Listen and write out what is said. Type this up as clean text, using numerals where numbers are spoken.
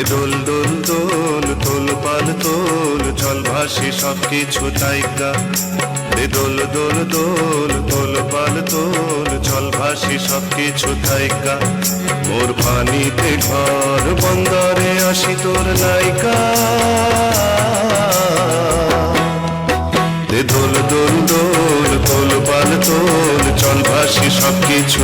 দোল দোল দোল তোল পাল তোল চল ভাসি সবকিছু তাইকা। দোল দোল দোল তোল পাল তোল চল ভাসি সবকিছু তাইকা। মোর পানিতে ঘর বন্দরে আসি তোর নাইকা। দোল দোল দোল তোল পাল তোল চল ভাসি সবকিছু